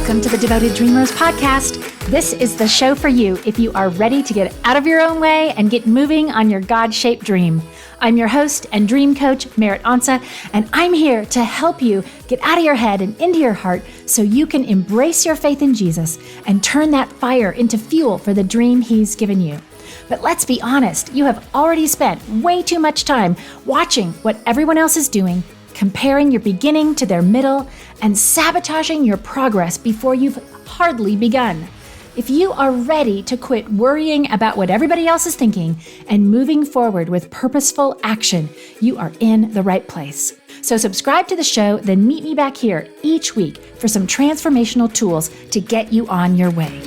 Welcome to the Devoted Dreamers podcast. This is the show for you if you are ready to get out of your own way and get moving on your God-shaped dream. I'm your host and dream coach, Merritt Onsa, and I'm here to help you get out of your head and into your heart so you can embrace your faith in Jesus and turn that fire into fuel for the dream He's given you. But let's be honest, you have already spent way too much time watching what everyone else is doing, comparing your beginning to their middle, and sabotaging your progress before you've hardly begun. If you are ready to quit worrying about what everybody else is thinking and moving forward with purposeful action, you are in the right place. So subscribe to the show, then meet me back here each week for some transformational tools to get you on your way.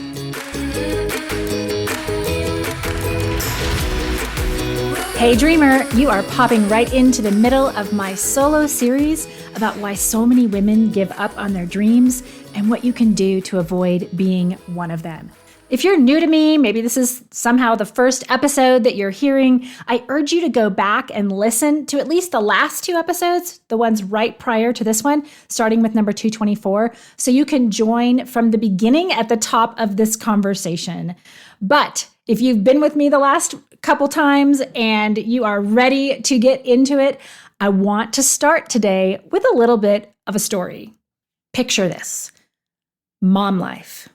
Hey Dreamer, you are popping right into the middle of my solo series about why so many women give up on their dreams and what you can do to avoid being one of them. If you're new to me, maybe this is somehow the first episode that you're hearing, I urge you to go back and listen to at least the last two episodes, the ones right prior to this one, starting with number 224, so you can join from the beginning at the top of this conversation. But if you've been with me the last couple times and you are ready to get into it, I want to start today with a little bit of a story. Picture this. Mom life.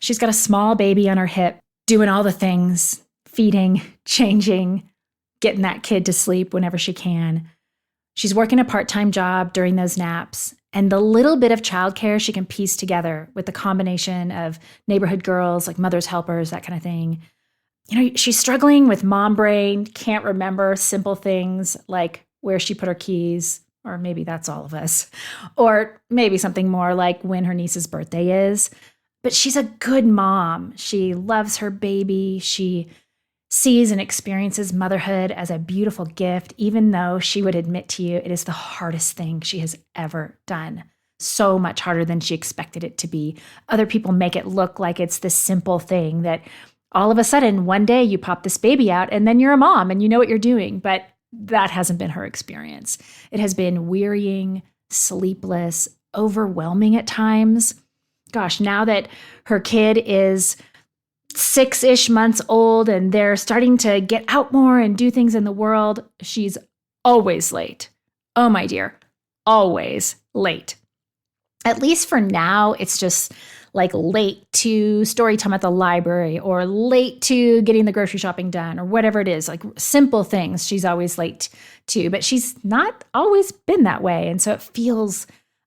She's got a small baby on her hip, doing all the things, feeding, changing, getting that kid to sleep whenever she can. She's working a part-time job during those naps, and the little bit of childcare she can piece together with the combination of neighborhood girls, like mother's helpers, that kind of thing. You know, she's struggling with mom brain, can't remember simple things like where she put her keys, or maybe that's all of us, or maybe something more like when her niece's birthday is. But she's a good mom. She loves her baby. She sees and experiences motherhood as a beautiful gift, even though she would admit to you it is the hardest thing she has ever done. So much harder than she expected it to be. Other people make it look like it's this simple thing that all of a sudden, one day you pop this baby out and then you're a mom and you know what you're doing. But that hasn't been her experience. It has been wearying, sleepless, overwhelming at times. Gosh, now that her kid is 6-ish months old and they're starting to get out more and do things in the world, she's always late. Oh, my dear, always late. At least for now, it's just like late to story time at the library or late to getting the grocery shopping done or whatever it is, like simple things she's always late to, but she's not always been that way. And so it feels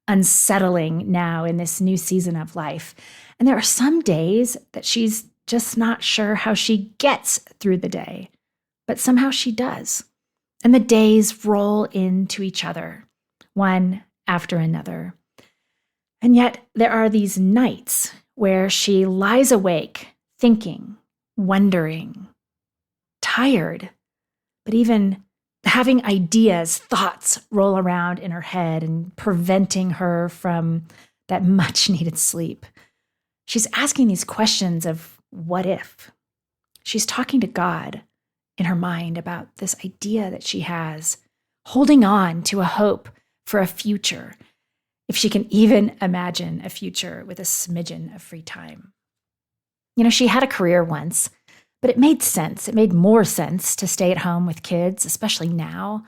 unsettling now in this new season of life. And there are some days that she's just not sure how she gets through the day, but somehow she does. And the days roll into each other, one after another. And yet there are these nights where she lies awake, thinking, wondering, tired, but even having ideas, thoughts roll around in her head and preventing her from that much needed sleep. She's asking these questions of what if. She's talking to God in her mind about this idea that she has, holding on to a hope for a future, if she can even imagine a future with a smidgen of free time. You know, she had a career once, but it made sense. It made more sense to stay at home with kids, especially now.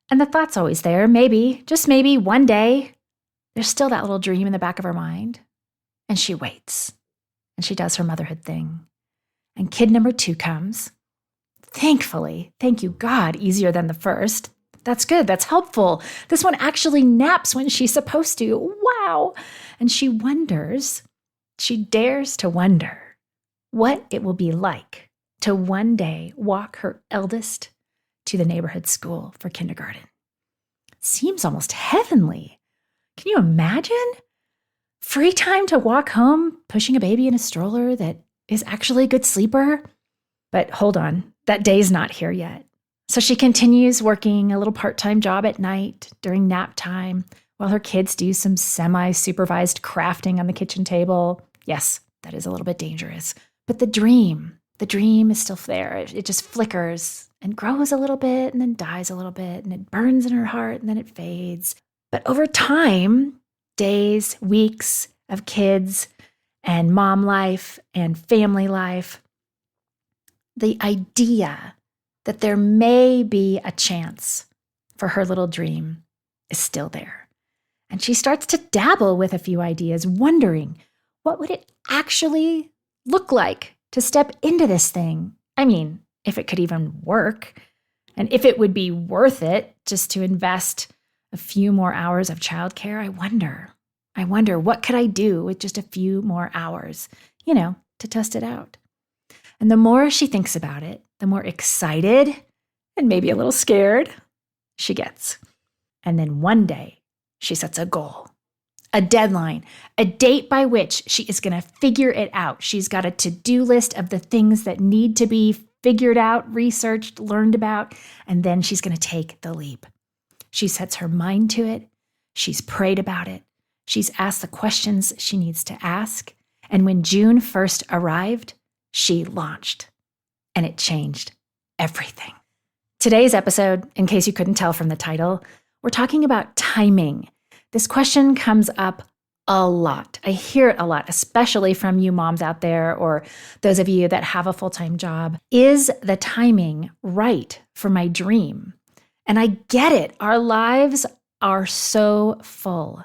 And the thought's always there. Maybe, just maybe, one day, there's still that little dream in the back of her mind. And she waits. And she does her motherhood thing. And kid number 2 comes. Thankfully, thank you God, easier than the first. That's good. That's helpful. This one actually naps when she's supposed to. Wow. And she wonders, she dares to wonder what it will be like to one day walk her eldest to the neighborhood school for kindergarten. Seems almost heavenly. Can you imagine? Free time to walk home, pushing a baby in a stroller that is actually a good sleeper. But hold on, that day's not here yet. So she continues working a little part-time job at night during nap time while her kids do some semi-supervised crafting on the kitchen table. Yes, that is a little bit dangerous. But the dream is still there. It just flickers and grows a little bit and then dies a little bit and it burns in her heart and then it fades. But over time, days, weeks, of kids and mom life and family life, the idea that there may be a chance for her little dream is still there. And she starts to dabble with a few ideas, wondering, what would it actually look like to step into this thing? I mean, if it could even work, and if it would be worth it just to invest a few more hours of childcare. I wonder what could I do with just a few more hours, to test it out. And the more she thinks about it, the more excited and maybe a little scared she gets. And then one day she sets a goal, a deadline, a date by which she is going to figure it out. She's got a to-do list of the things that need to be figured out, researched, learned about, and then she's going to take the leap. She sets her mind to it. She's prayed about it. She's asked the questions she needs to ask. And when June 1st arrived, she launched. And it changed everything. Today's episode, in case you couldn't tell from the title, we're talking about timing. This question comes up a lot. I hear it a lot, especially from you moms out there or those of you that have a full-time job. Is the timing right for my dream? And I get it. Our lives are so full.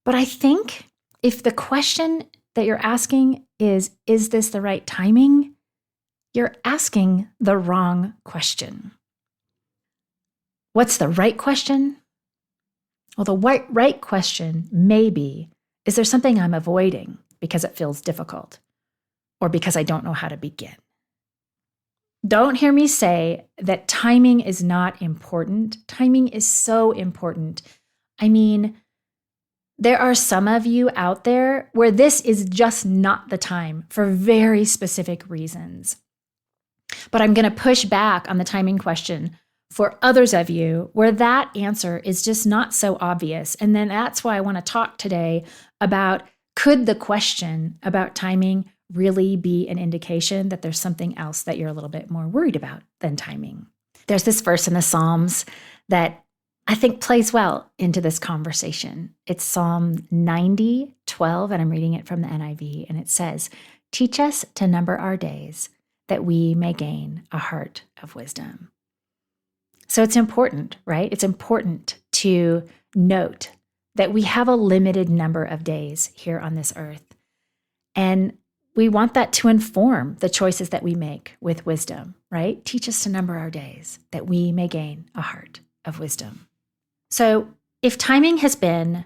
But I think if the question that you're asking is this the right timing? You're asking the wrong question. What's the right question? Well, the right question may be, is there something I'm avoiding because it feels difficult or because I don't know how to begin? Don't hear me say that timing is not important. Timing is so important. I mean, there are some of you out there where this is just not the time for very specific reasons. But I'm going to push back on the timing question for others of you where that answer is just not so obvious. And then that's why I want to talk today about, could the question about timing really be an indication that there's something else that you're a little bit more worried about than timing? There's this verse in the Psalms that I think plays well into this conversation. It's Psalm 90:12, and I'm reading it from the NIV, and it says, "Teach us to number our days, that we may gain a heart of wisdom." So it's important, right? It's important to note that we have a limited number of days here on this earth. And we want that to inform the choices that we make with wisdom, right? Teach us to number our days, that we may gain a heart of wisdom. So if timing has been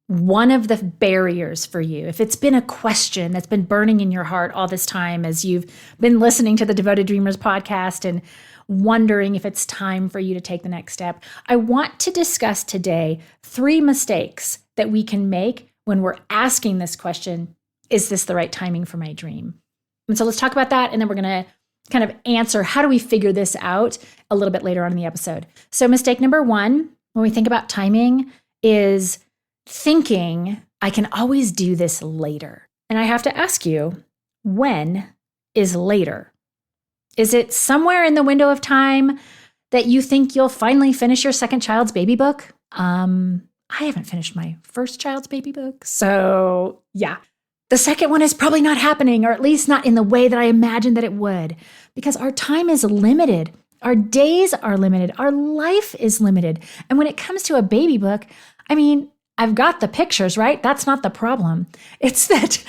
one of the barriers for you, if it's been a question that's been burning in your heart all this time as you've been listening to the Devoted Dreamers podcast and wondering if it's time for you to take the next step, I want to discuss today 3 mistakes that we can make when we're asking this question, is this the right timing for my dream? And so let's talk about that, and then we're going to kind of answer, how do we figure this out a little bit later on in the episode. So mistake number 1, when we think about timing, is thinking, I can always do this later. And I have to ask you, when is later? Is it somewhere in the window of time that you think you'll finally finish your second child's baby book? I haven't finished my first child's baby book, so yeah. The second one is probably not happening, or at least not in the way that I imagined that it would, because our time is limited. Our days are limited. Our life is limited. And when it comes to a baby book, I mean, I've got the pictures, right? That's not the problem. It's that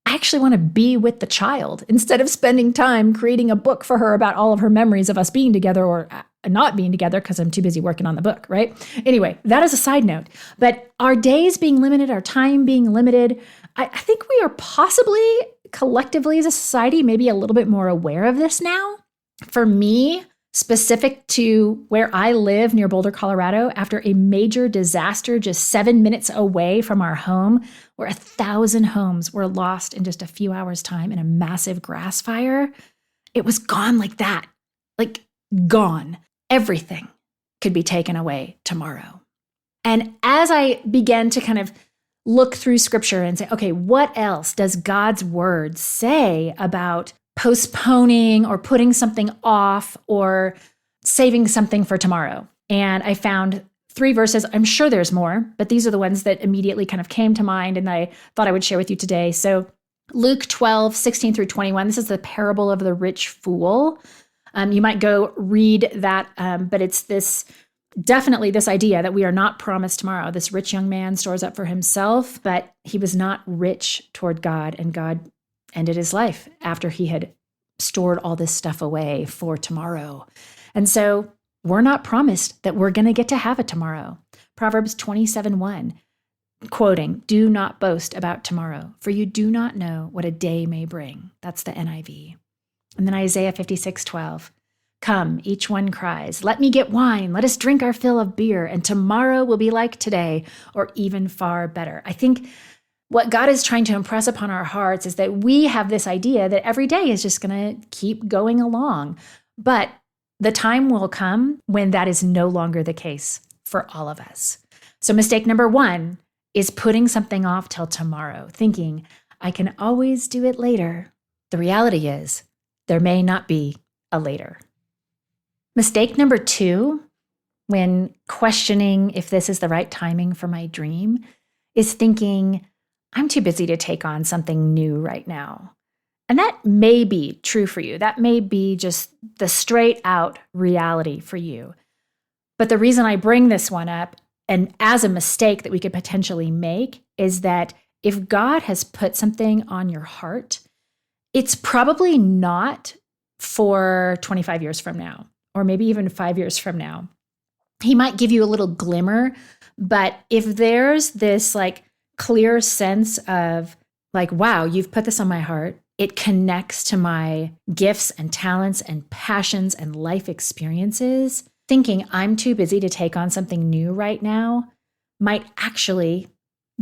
I actually want to be with the child instead of spending time creating a book for her about all of her memories of us being together or not being together because I'm too busy working on the book, right? Anyway, that is a side note. But our days being limited, our time being limited, I think we are possibly collectively as a society maybe a little bit more aware of this now. For me, specific to where I live near Boulder, Colorado, after a major disaster just 7 minutes away from our home, where 1,000 homes were lost in just a few hours' time in a massive grass fire, it was gone like that, like gone. Everything could be taken away tomorrow. And as I began to kind of look through scripture and say, okay, what else does God's word say about postponing or putting something off or saving something for tomorrow? And I found 3 verses. I'm sure there's more, but these are the ones that immediately kind of came to mind and I thought I would share with you today. So Luke 12, 16 through 21, this is the parable of the rich fool. You might go read that, but it's definitely this idea that we are not promised tomorrow. This rich young man stores up for himself, but he was not rich toward God, and God ended his life after he had stored all this stuff away for tomorrow. And so we're not promised that we're going to get to have a tomorrow. Proverbs 27:1, quoting, "Do not boast about tomorrow, for you do not know what a day may bring." That's the NIV. And then Isaiah 56:12, "Come, each one cries, let me get wine, let us drink our fill of beer, and tomorrow will be like today, or even far better." I think what God is trying to impress upon our hearts is that we have this idea that every day is just going to keep going along. But the time will come when that is no longer the case for all of us. So mistake number 1 is putting something off till tomorrow, thinking, I can always do it later. The reality is, there may not be a later. Mistake number 2, when questioning if this is the right timing for my dream, is thinking, I'm too busy to take on something new right now. And that may be true for you. That may be just the straight out reality for you. But the reason I bring this one up, and as a mistake that we could potentially make, is that if God has put something on your heart, it's probably not for 25 years from now, or maybe even 5 years from now. He might give you a little glimmer, but if there's this clear sense of wow, you've put this on my heart, it connects to my gifts and talents and passions and life experiences, thinking I'm too busy to take on something new right now might actually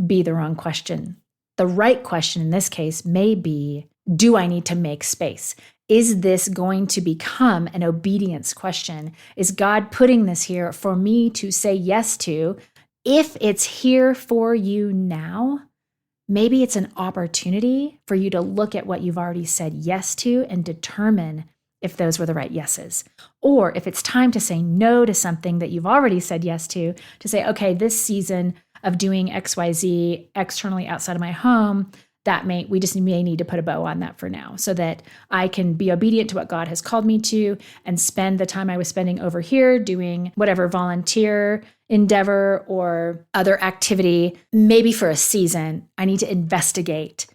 be the wrong question. The right question in this case may be, do I need to make space? Is this going to become an obedience question? Is God putting this here for me to say yes to? If it's here for you now, maybe it's an opportunity for you to look at what you've already said yes to and determine if those were the right yeses. Or if it's time to say no to something that you've already said yes to say, okay, this season of doing XYZ externally outside of my home, we just may need to put a bow on that for now so that I can be obedient to what God has called me to and spend the time I was spending over here doing whatever volunteer endeavor or other activity. Maybe for a season, I need to investigate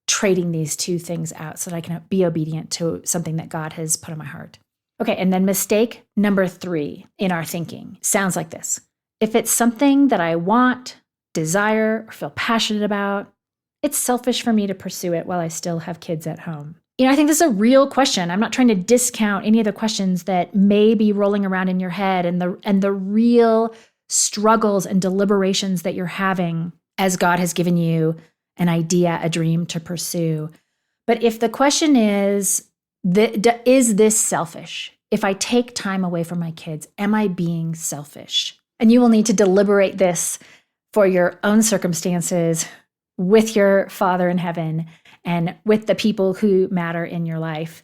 trading these two things out so that I can be obedient to something that God has put on my heart. Okay, and then mistake number 3 in our thinking sounds like this. If it's something that I want, desire, or feel passionate about, it's selfish for me to pursue it while I still have kids at home. I think this is a real question. I'm not trying to discount any of the questions that may be rolling around in your head and the real struggles and deliberations that you're having as God has given you an idea, a dream to pursue. But if the question is this selfish? If I take time away from my kids, am I being selfish? And you will need to deliberate this for your own circumstances with your Father in heaven and with the people who matter in your life.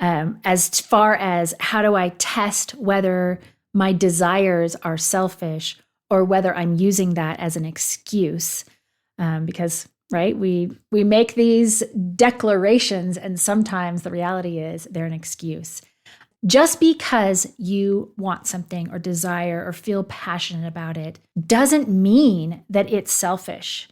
As far as how do I test whether my desires are selfish or whether I'm using that as an excuse, because right, we make these declarations and sometimes the reality is they're an excuse. Just because you want something or desire or feel passionate about it doesn't mean that it's selfish.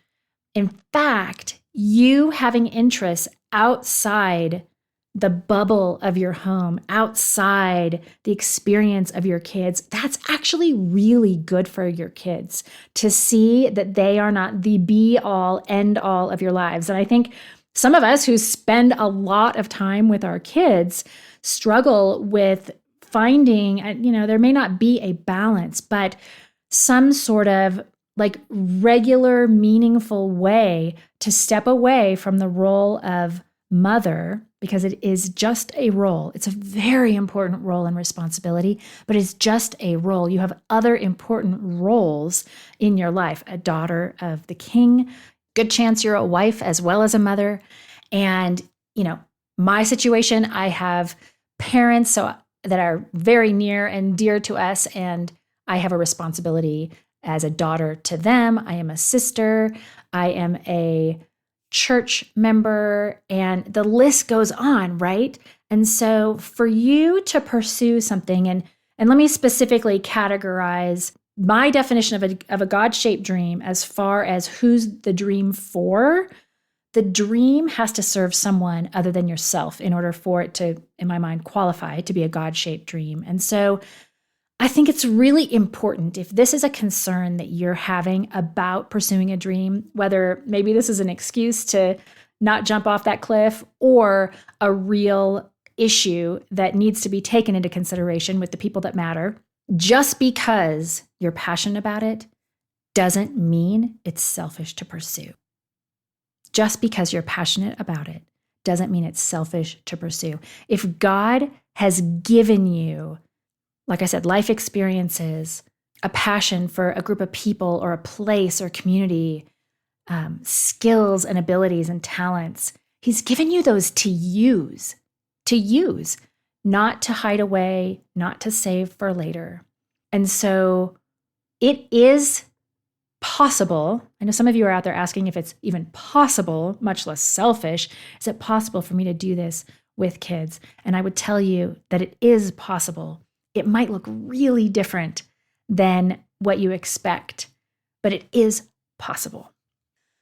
In fact, you having interests outside the bubble of your home, outside the experience of your kids, that's actually really good for your kids to see that they are not the be-all, end-all of your lives. And I think some of us who spend a lot of time with our kids struggle with finding, there may not be a balance, but some sort of regular, meaningful way to step away from the role of mother, because it is just a role. It's a very important role and responsibility, but it's just a role. You have other important roles in your life. A daughter of the king, good chance you're a wife as well as a mother. And, my situation, I have parents that are very near and dear to us, and I have a responsibility as a daughter to them. I am a sister. I am a church member, and the list goes on, right? And so for you to pursue something, and let me specifically categorize my definition of a God-shaped dream as far as who's the dream for. The dream has to serve someone other than yourself in order for it to, in my mind, qualify to be a God-shaped dream. And so I think it's really important, if this is a concern that you're having about pursuing a dream, whether maybe this is an excuse to not jump off that cliff or a real issue that needs to be taken into consideration with the people that matter, just because you're passionate about it doesn't mean it's selfish to pursue. Just because you're passionate about it doesn't mean it's selfish to pursue. If God has given you, like I said, life experiences, a passion for a group of people or a place or community, skills and abilities and talents, He's given you those to use, not to hide away, not to save for later. And so it is possible. I know some of you are out there asking if it's even possible, much less selfish. Is it possible for me to do this with kids? And I would tell you that it is possible. It might look really different than what you expect, but it is possible.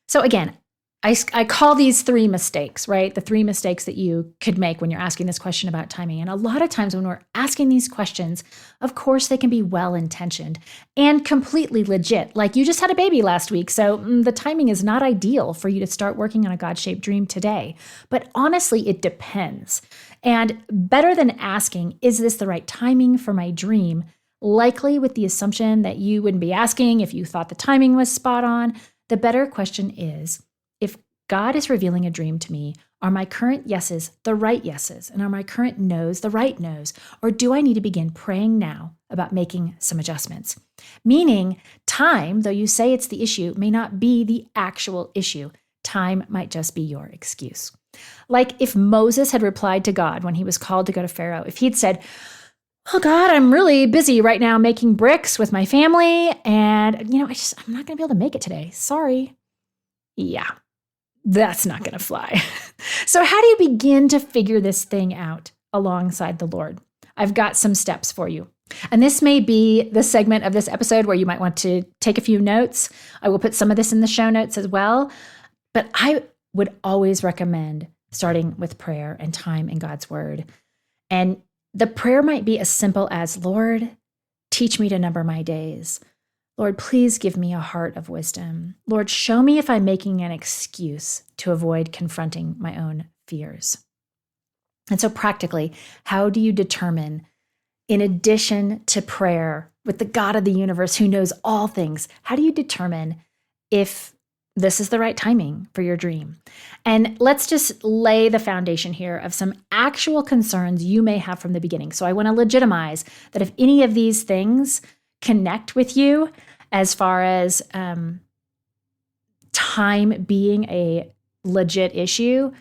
So again, I call these 3 mistakes, right? The 3 mistakes that you could make when you're asking this question about timing. And a lot of times when we're asking these questions, of course, they can be well-intentioned and completely legit. Like, you just had a baby last week, so the timing is not ideal for you to start working on a God-shaped dream today. But honestly, it depends. And better than asking, is this the right timing for my dream? Likely with the assumption that you wouldn't be asking if you thought the timing was spot on. The better question is, if God is revealing a dream to me, are my current yeses the right yeses? And are my current no's the right no's? Or do I need to begin praying now about making some adjustments? Meaning, time, though you say it's the issue, may not be the actual issue. Time might just be your excuse. Like if Moses had replied to God when he was called to go to Pharaoh, if he'd said, "Oh God, I'm really busy right now making bricks with my family, and I'm not going to be able to make it today. Sorry." Yeah, that's not going to fly. So how do you begin to figure this thing out alongside the Lord? I've got some steps for you. And this may be the segment of this episode where you might want to take a few notes. I will put some of this in the show notes as well. But I would always recommend starting with prayer and time in God's word. And the prayer might be as simple as, "Lord, teach me to number my days. Lord, please give me a heart of wisdom. Lord, show me if I'm making an excuse to avoid confronting my own fears." And so practically, how do you determine, in addition to prayer with the God of the universe who knows all things, how do you determine if this is the right timing for your dream? And let's just lay the foundation here of some actual concerns you may have from the beginning. So I want to legitimize that if any of these things connect with you, as far as time being a legit issue,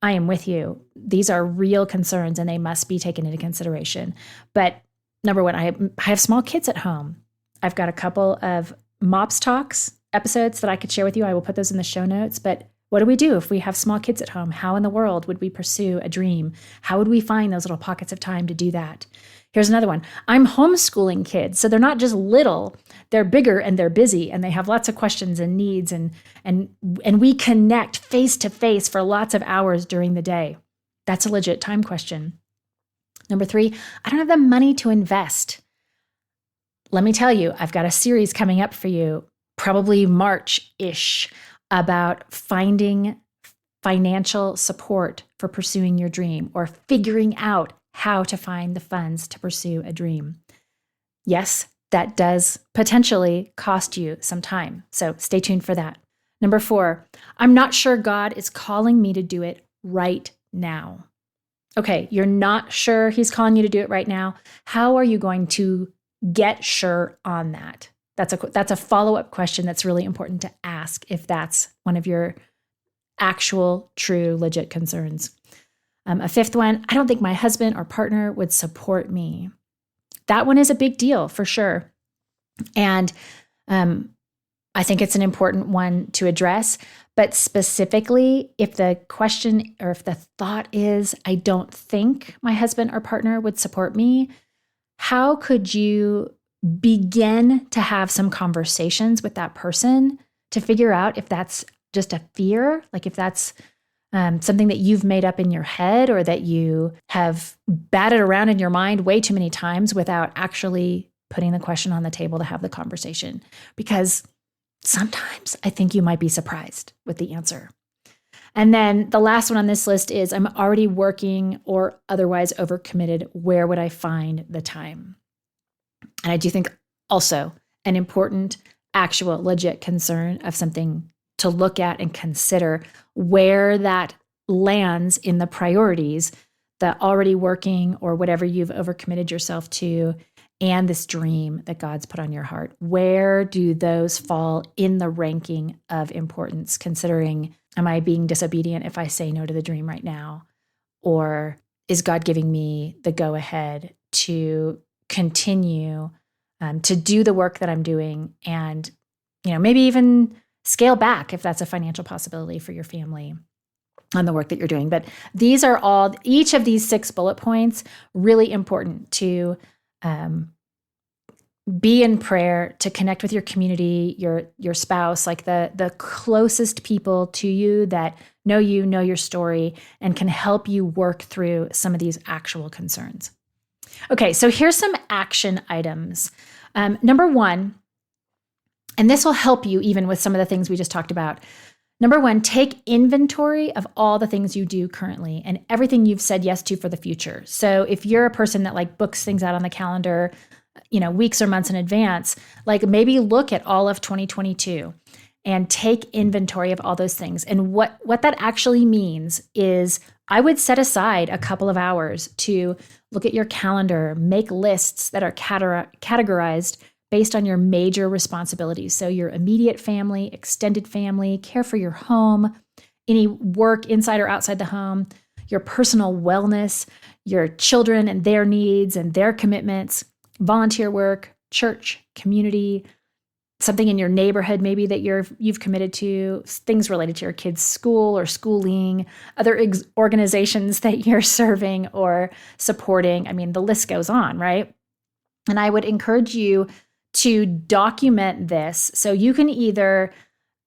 I am with you. These are real concerns and they must be taken into consideration. But number one, I have small kids at home. I've got a couple of MOPS Talks episodes that I could share with you. I will put those in the show notes. But what do we do if we have small kids at home? How in the world would we pursue a dream? How would we find those little pockets of time to do that? Here's another one. I'm homeschooling kids. So they're not just little, they're bigger and they're busy and they have lots of questions and needs and we connect face to face for lots of hours during the day. That's a legit time question. Number 3, I don't have the money to invest. Let me tell you, I've got a series coming up for you, probably March-ish, about finding financial support for pursuing your dream or figuring out how to find the funds to pursue a dream. Yes, that does potentially cost you some time. So stay tuned for that. Number 4, I'm not sure God is calling me to do it right now. Okay, you're not sure He's calling you to do it right now. How are you going to get sure on that? That's a follow-up question that's really important to ask if that's one of your actual, true, legit concerns. A 5th one, I don't think my husband or partner would support me. That one is a big deal for sure. And I think it's an important one to address. But specifically, if the question or if the thought is, I don't think my husband or partner would support me, how could you begin to have some conversations with that person to figure out if that's just a fear, like if that's something that you've made up in your head or that you have batted around in your mind way too many times without actually putting the question on the table to have the conversation. Because sometimes I think you might be surprised with the answer. And then the last one on this list is, I'm already working or otherwise overcommitted. Where would I find the time? And I do think also an important, actual, legit concern of something to look at and consider where that lands in the priorities, the already working or whatever you've overcommitted yourself to, and this dream that God's put on your heart. Where do those fall in the ranking of importance, considering, am I being disobedient if I say no to the dream right now? Or is God giving me the go ahead to continue to do the work that I'm doing and, maybe even scale back if that's a financial possibility for your family on the work that you're doing. But these are all, each of these 6 bullet points, really important to be in prayer, to connect with your community, your spouse, like the closest people to you that know you, know your story, and can help you work through some of these actual concerns. Okay, so here's some action items. Number 1, and this will help you even with some of the things we just talked about. Number 1, take inventory of all the things you do currently and everything you've said yes to for the future. So if you're a person that like books things out on the calendar, weeks or months in advance, like maybe look at all of 2022 and take inventory of all those things. And what that actually means is I would set aside a couple of hours to look at your calendar, make lists that are categorized based on your major responsibilities. So your immediate family, extended family, care for your home, any work inside or outside the home, your personal wellness, your children and their needs and their commitments, volunteer work, church, community, something in your neighborhood maybe that you've committed to, things related to your kids' school or schooling, other organizations that you're serving or supporting. I mean, the list goes on, right? And I would encourage you to document this. So you can either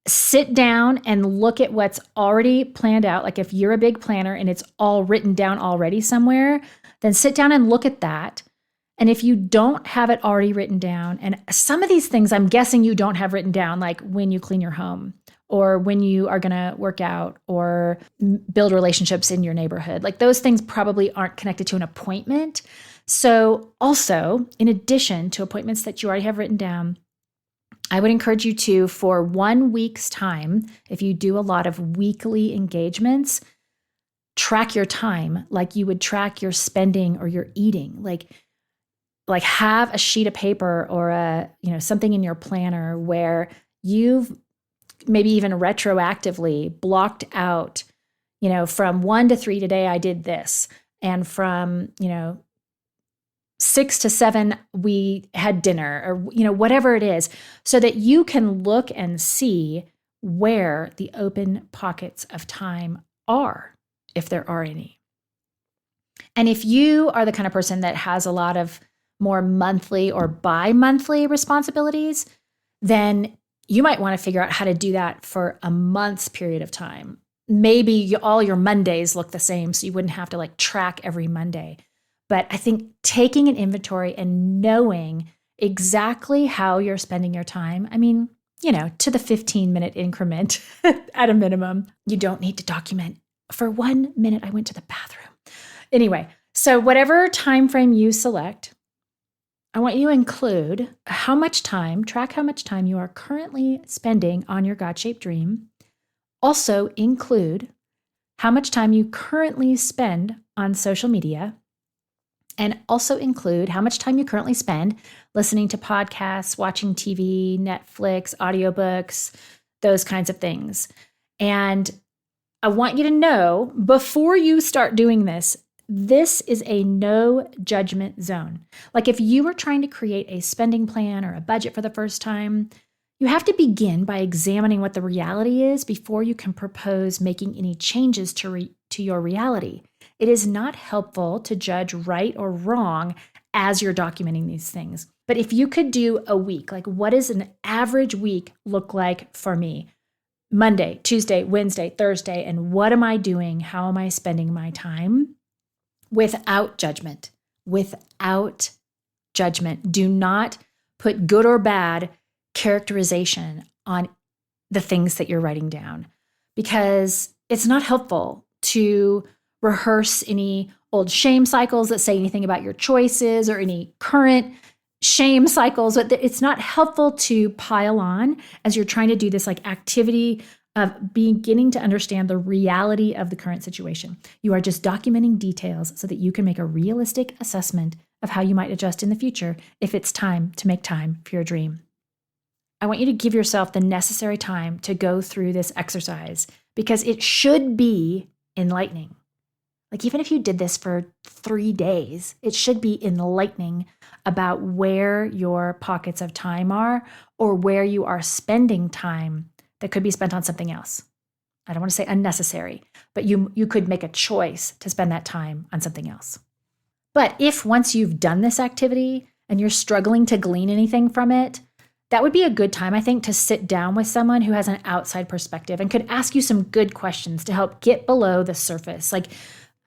sit down and look at what's already planned out. Like if you're a big planner and it's all written down already somewhere, then sit down and look at that. And if you don't have it already written down, and some of these things I'm guessing you don't have written down, like when you clean your home or when you are going to work out or build relationships in your neighborhood, like those things probably aren't connected to an appointment. So also, in addition to appointments that you already have written down, I would encourage you to, for 1 week's time, if you do a lot of weekly engagements, track your time like you would track your spending or your eating. Like have a sheet of paper or something in your planner where you've maybe even retroactively blocked out, from 1 to 3 today I did this, and from 6 to 7 we had dinner, or whatever it is, so that you can look and see where the open pockets of time are, if there are any. And if you are the kind of person that has a lot of more monthly or bi-monthly responsibilities, then you might want to figure out how to do that for a month's period of time. Maybe all your Mondays look the same, so you wouldn't have to track every Monday. But I think taking an inventory and knowing exactly how you're spending your time, to the 15-minute increment at a minimum. You don't need to document. For 1 minute, I went to the bathroom. Anyway, so whatever time frame you select, I want you to include track how much time you are currently spending on your God-shaped dream. Also include how much time you currently spend on social media, and also include how much time you currently spend listening to podcasts, watching TV, Netflix, audiobooks, those kinds of things. And I want you to know, before you start doing this, This is a no judgment zone. Like if you were trying to create a spending plan or a budget for the first time, you have to begin by examining what the reality is before you can propose making any changes to your reality. It is not helpful to judge right or wrong as you're documenting these things. But if you could do a week, like what does an average week look like for me? Monday, Tuesday, Wednesday, Thursday, and what am I doing? How am I spending my time? Without judgment. Without judgment. Do not put good or bad characterization on the things that you're writing down, because it's not helpful to rehearse any old shame cycles that say anything about your choices or any current shame cycles. It's not helpful to pile on as you're trying to do this like activity of beginning to understand the reality of the current situation. You are just documenting details so that you can make a realistic assessment of how you might adjust in the future if it's time to make time for your dream. I want you to give yourself the necessary time to go through this exercise because it should be enlightening. Like even if you did this for 3 days, it should be enlightening about where your pockets of time are or where you are spending time that could be spent on something else. I don't want to say unnecessary, but you could make a choice to spend that time on something else. But if once you've done this activity and you're struggling to glean anything from it, that would be a good time, I think, to sit down with someone who has an outside perspective and could ask you some good questions to help get below the surface.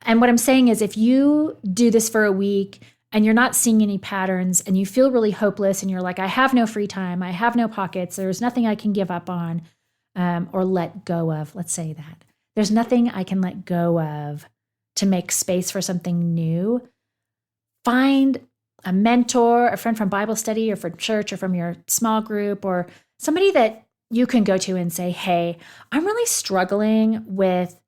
And what I'm saying is if you do this for a week and you're not seeing any patterns and you feel really hopeless and you're like, I have no free time, I have no pockets, there's nothing I can give up on or let go of, let's say that. There's nothing I can let go of to make space for something new. Find a mentor, a friend from Bible study or from church or from your small group or somebody that you can go to and say, hey, I'm really struggling with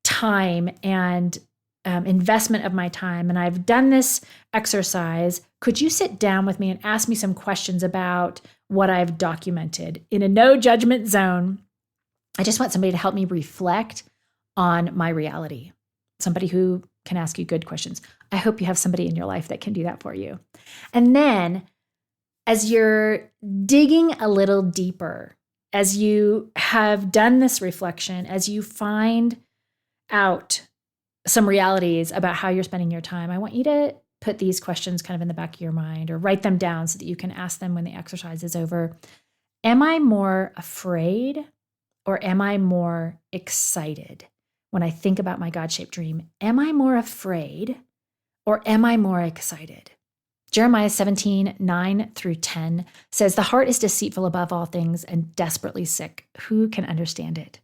time and investment of my time. And I've done this exercise. Could you sit down with me and ask me some questions about what I've documented in a no judgment zone? I just want somebody to help me reflect on my reality. Somebody who can ask you good questions. I hope you have somebody in your life that can do that for you. And then as you're digging a little deeper, as you have done this reflection, as you find out some realities about how you're spending your time, I want you to put these questions kind of in the back of your mind or write them down so that you can ask them when the exercise is over. Am I more afraid or am I more excited? When I think about my God-shaped dream, am I more afraid or am I more excited? Jeremiah 17:9-10 says, the heart is deceitful above all things and desperately sick. Who can understand it?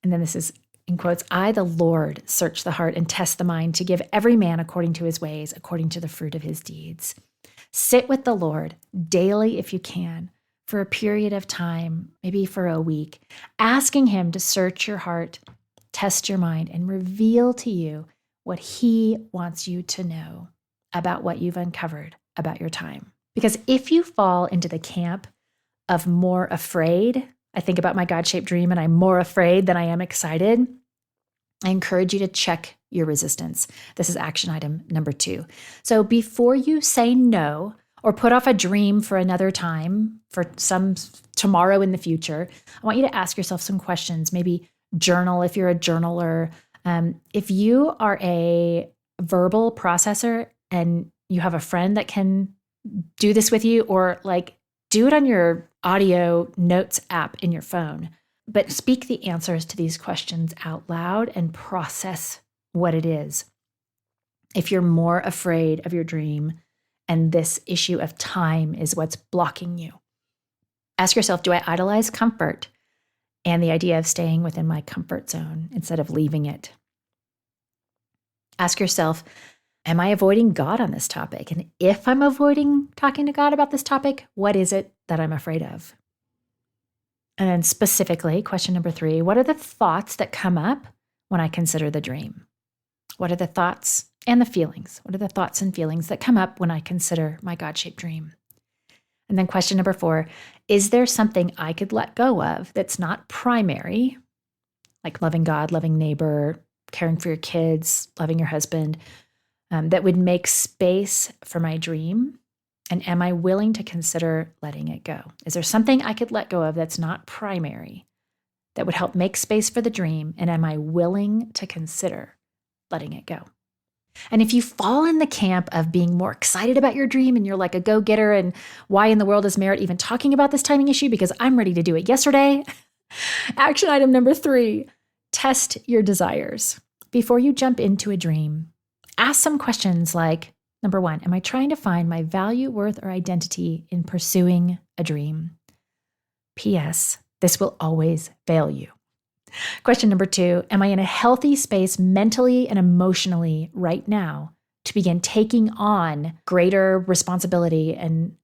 And then this is in quotes, I, the Lord, search the heart and test the mind to give every man according to his ways, according to the fruit of his deeds. Sit with the Lord daily if you can for a period of time, maybe for a week, asking him to search your heart, test your mind, and reveal to you what he wants you to know about what you've uncovered about your time. Because if you fall into the camp of more afraid, I think about my God-shaped dream and I'm more afraid than I am excited, I encourage you to check your resistance. This is action item number 2. So before you say no or put off a dream for another time, for some tomorrow in the future, I want you to ask yourself some questions. Maybe journal if you're a journaler. If you are a verbal processor and you have a friend that can do this with you, or like do it on your audio notes app in your phone, but speak the answers to these questions out loud and process what it is. If you're more afraid of your dream and this issue of time is what's blocking you, ask yourself, do I idolize comfort and the idea of staying within my comfort zone instead of leaving it? Ask yourself, am I avoiding God on this topic? And if I'm avoiding talking to God about this topic, what is it that I'm afraid of? And then specifically, question number 3, what are the thoughts that come up when I consider the dream? What are the thoughts and the feelings? What are the thoughts and feelings that come up when I consider my God-shaped dream? And then question number 4, is there something I could let go of that's not primary, like loving God, loving neighbor, caring for your kids, loving your husband, that would make space for my dream? And am I willing to consider letting it go? Is there something I could let go of that's not primary that would help make space for the dream? And am I willing to consider letting it go? And if you fall in the camp of being more excited about your dream and you're like a go-getter, and why in the world is Merritt even talking about this timing issue? Because I'm ready to do it yesterday. Action item number 3, test your desires. Before you jump into a dream, ask some questions like, number 1, am I trying to find my value, worth, or identity in pursuing a dream? P.S. This will always fail you. Question number 2, am I in a healthy space mentally and emotionally right now to begin taking on greater responsibility and,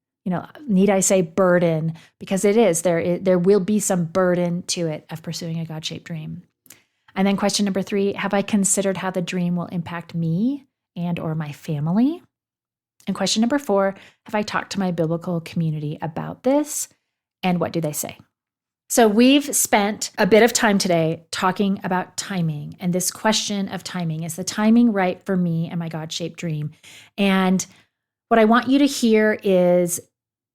need I say burden? Because it is, there will be some burden to it of pursuing a God-shaped dream. And then question number 3, have I considered how the dream will impact me and or my family? And question number 4, have I talked to my biblical community about this? And what do they say? So we've spent a bit of time today talking about timing and this question of timing. Is the timing right for me and my God-shaped dream? And what I want you to hear is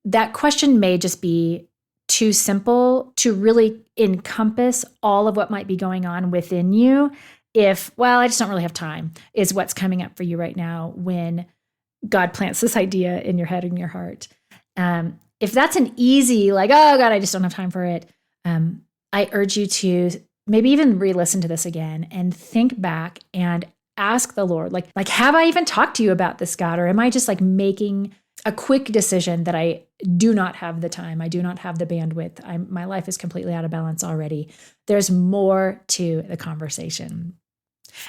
that question may just be too simple to really encompass all of what might be going on within you. If, I just don't really have time, is what's coming up for you right now when God plants this idea in your head and your heart. If that's an easy, oh God, I just don't have time for it. I urge you to maybe even re-listen to this again and think back and ask the Lord, have I even talked to you about this, God? Or am I just making a quick decision that I do not have the time, I do not have the bandwidth, my life is completely out of balance already? There's more to the conversation.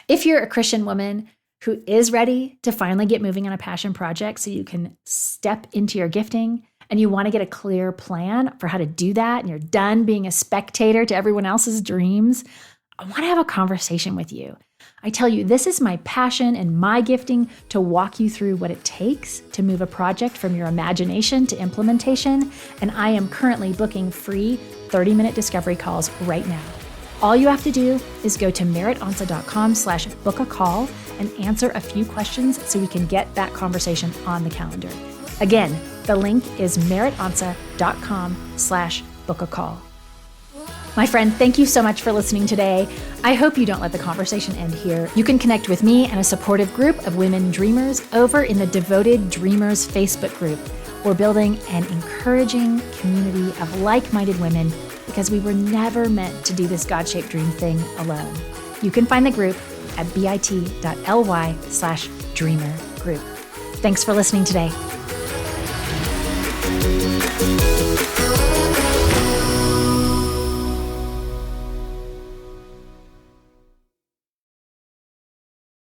If you're a Christian woman who is ready to finally get moving on a passion project so you can step into your gifting, and you want to get a clear plan for how to do that, and you're done being a spectator to everyone else's dreams, I want to have a conversation with you. I tell you, this is my passion and my gifting to walk you through what it takes to move a project from your imagination to implementation, and I am currently booking free 30-minute discovery calls right now. All you have to do is go to merrittonsa.com/book-a-call and answer a few questions so we can get that conversation on the calendar. Again, the link is merrittonsa.com/book-a-call. My friend, thank you so much for listening today. I hope you don't let the conversation end here. You can connect with me and a supportive group of women dreamers over in the Devoted Dreamers Facebook group. We're building an encouraging community of like-minded women because we were never meant to do this God-shaped dream thing alone. You can find the group at bit.ly/dreamer group. Thanks for listening today.